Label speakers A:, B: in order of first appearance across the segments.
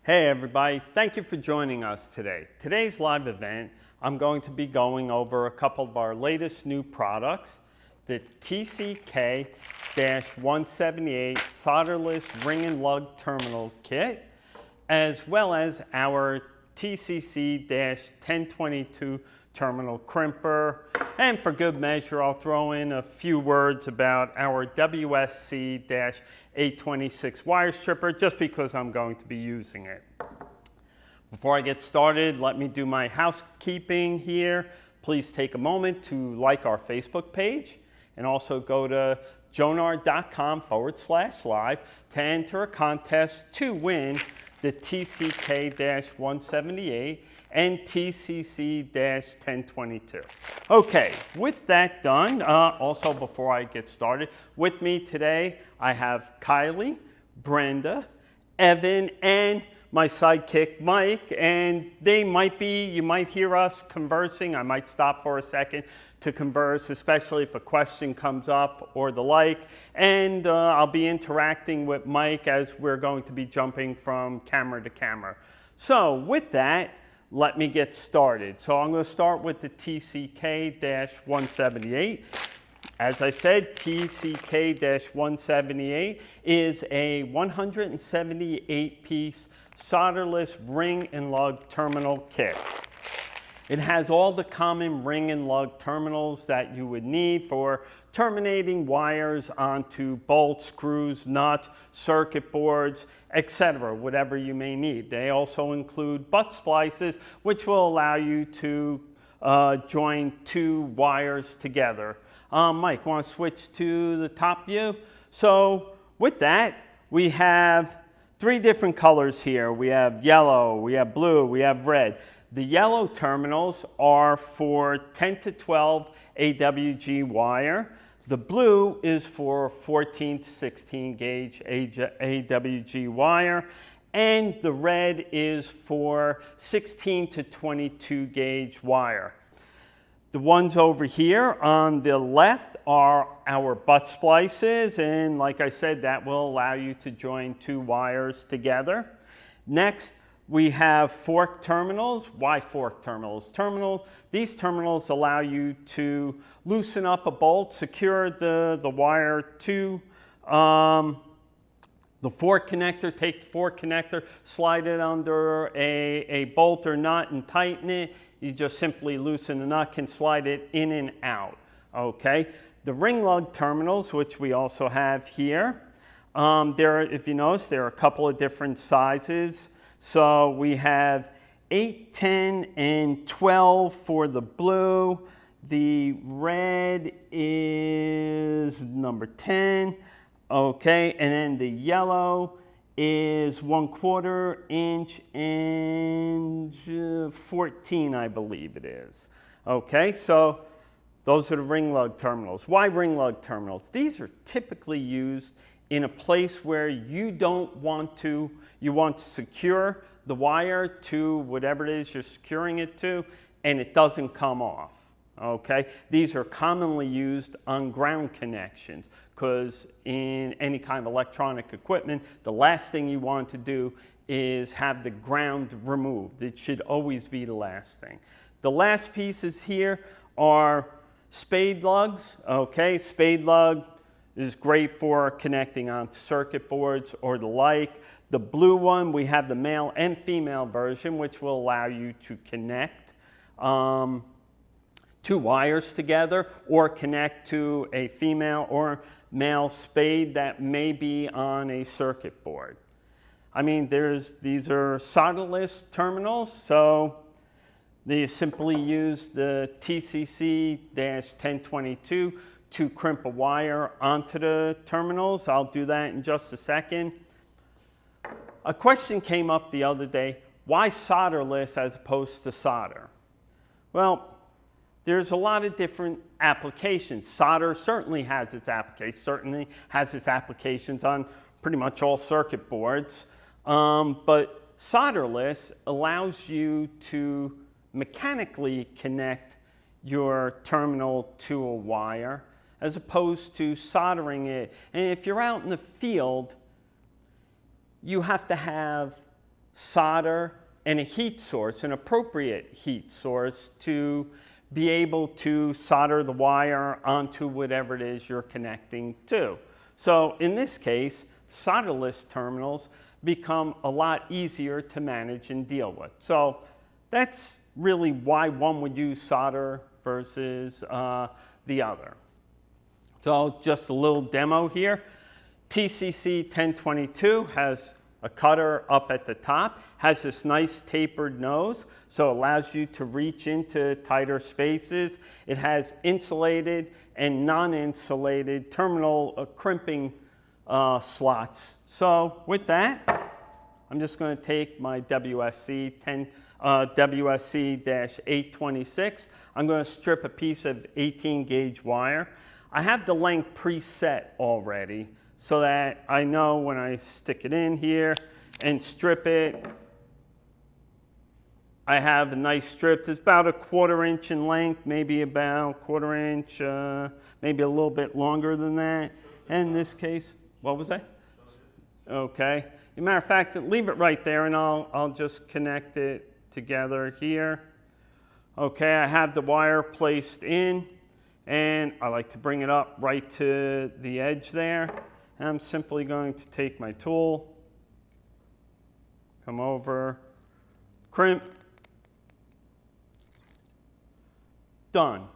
A: Hey everybody, thank you for joining us today. Today's live event, I'm going to be going over a couple of our latest new products, the TCK-178 Solderless Ring and Lug Terminal Kit, as well as our TCC-1022 Terminal Crimper. And for good measure, I'll throw in a few words about our WSC-826 wire stripper, just because I'm going to be using it. Before I get started, let me do my housekeeping here. Please take a moment to like our Facebook page and also go to jonard.com/live to enter a contest to win the TCK-178 and TCC-1022. Okay, with that done, also before I get started, with me today I have Kylie, Brenda, Evan, and my sidekick Mike, and you might hear us conversing. I might stop for a second to converse, especially if a question comes up or the like, and I'll be interacting with Mike as we're going to be jumping from camera to camera. So with that, let me get started. So I'm going to start with the TCK-178. As I said, TCK-178 is a 178-piece solderless ring and lug terminal kit. It has all the common ring and lug terminals that you would need for terminating wires onto bolts, screws, nuts, circuit boards, etc., whatever you may need. They also include butt splices, which will allow you to join two wires together. Mike, want to switch to the top view? So with that, we have three different colors here. We have yellow, we have blue, we have red. The yellow terminals are for 10 to 12 AWG wire. The blue is for 14 to 16 gauge AWG wire. And the red is for 16 to 22 gauge wire. The ones over here on the left are our butt splices, and like I said, that will allow you to join two wires together. Next, we have fork terminals. Why fork terminals? These terminals allow you to loosen up a bolt, secure the wire to the fork connector, take the fork connector, slide it under a bolt or nut and tighten it. You just simply loosen the nut, can slide it in and out, okay? The ring lug terminals, which we also have here, if you notice, there are a couple of different sizes. So we have 8, 10, and 12 for the blue. The red is number 10, okay? And then the yellow is 1/4 inch and 14, I believe it is. Okay, so those are the ring lug terminals. Why ring lug terminals? These are typically used in a place where you want to secure the wire to whatever it is you're securing it to, and it doesn't come off. Okay, these are commonly used on ground connections, because in any kind of electronic equipment, the last thing you want to do is have the ground removed. It should always be the last thing. The last pieces here are spade lugs. Okay, spade lug is great for connecting onto circuit boards or the like. The blue one, we have the male and female version, which will allow you to connect two wires together or connect to a female or male spade that may be on a circuit board. I mean, these are solderless terminals, so they simply use the TCC-1022 to crimp a wire onto the terminals. I'll do that in just a second. A question came up the other day, why solderless as opposed to solder? Well, there's a lot of different applications. Solder certainly has its applications on pretty much all circuit boards. But solderless allows you to mechanically connect your terminal to a wire as opposed to soldering it. And if you're out in the field, you have to have solder, and a heat source, an appropriate heat source to be able to solder the wire onto whatever it is you're connecting to. So in this case, solderless terminals become a lot easier to manage and deal with. So that's really why one would use solder versus the other. So just a little demo here. TCC 1022 has a cutter up at the top, has this nice tapered nose, so it allows you to reach into tighter spaces. It has insulated and non-insulated terminal crimping slots. So with that, I'm just going to take my WSC-826. I'm going to strip a piece of 18 gauge wire. I have the length preset already, so that I know when I stick it in here and strip it, I have a nice strip. It's about a 1/4 inch in length, maybe about 1/4 inch, maybe a little bit longer than that. And in this case, what was that? Okay. As a matter of fact, leave it right there and I'll just connect it together here. Okay, I have the wire placed in and I like to bring it up right to the edge there. I'm simply going to take my tool, come over, crimp, done.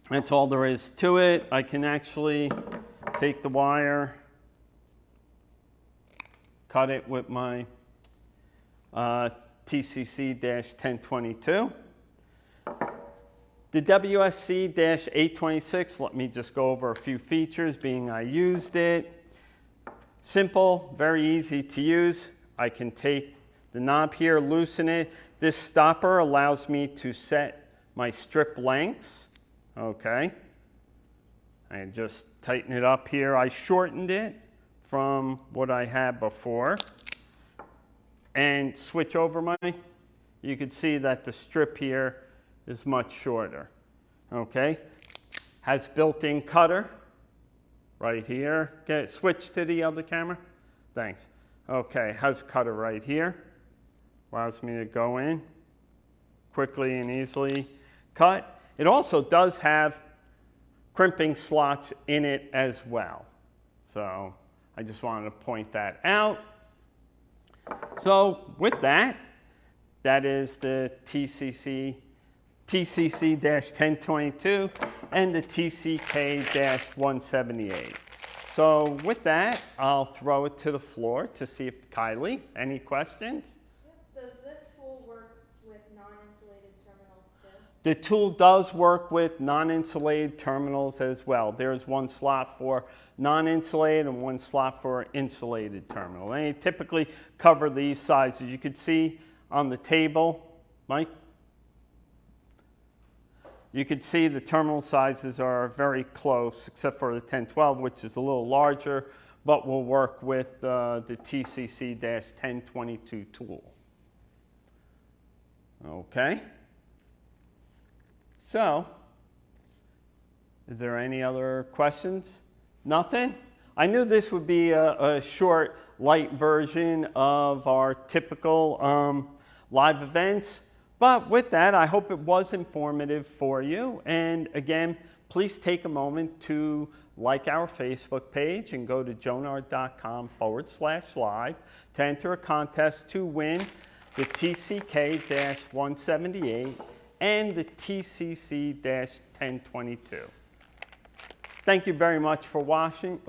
A: That's all there is to it. I can actually take the wire, cut it with my TCC-1022. The WSC-826, let me just go over a few features, being I used it. Simple, very easy to use. I can take the knob here, loosen it. This stopper allows me to set my strip lengths. Okay. I just tighten it up here. I shortened it from what I had before. And switch over you can see that the strip here is much shorter. Okay, has built-in cutter right here. Okay, switch to the other camera. Thanks. Okay, has cutter right here. Allows me to go in quickly and easily cut. It also does have crimping slots in it as well. So I just wanted to point that out. So with that, that is the TCC-1022 and the TCK-178. So with that, I'll throw it to the floor to see if Kylie, any questions?
B: Does this tool work with non-insulated terminals too?
A: The tool does work with non-insulated terminals as well. There's one slot for non-insulated and one slot for insulated terminal. And they typically cover these sizes. You can see on the table, Mike, you can see the terminal sizes are very close, except for the 1012, which is a little larger, but will work with the TCC-1022 tool. Okay. So, is there any other questions? Nothing? I knew this would be a short, light version of our typical live events. But with that, I hope it was informative for you. And again, please take a moment to like our Facebook page and go to jonard.com/live to enter a contest to win the TCK-178 and the TCC-1022. Thank you very much for watching.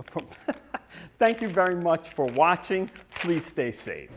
A: Thank you very much for watching. Please stay safe.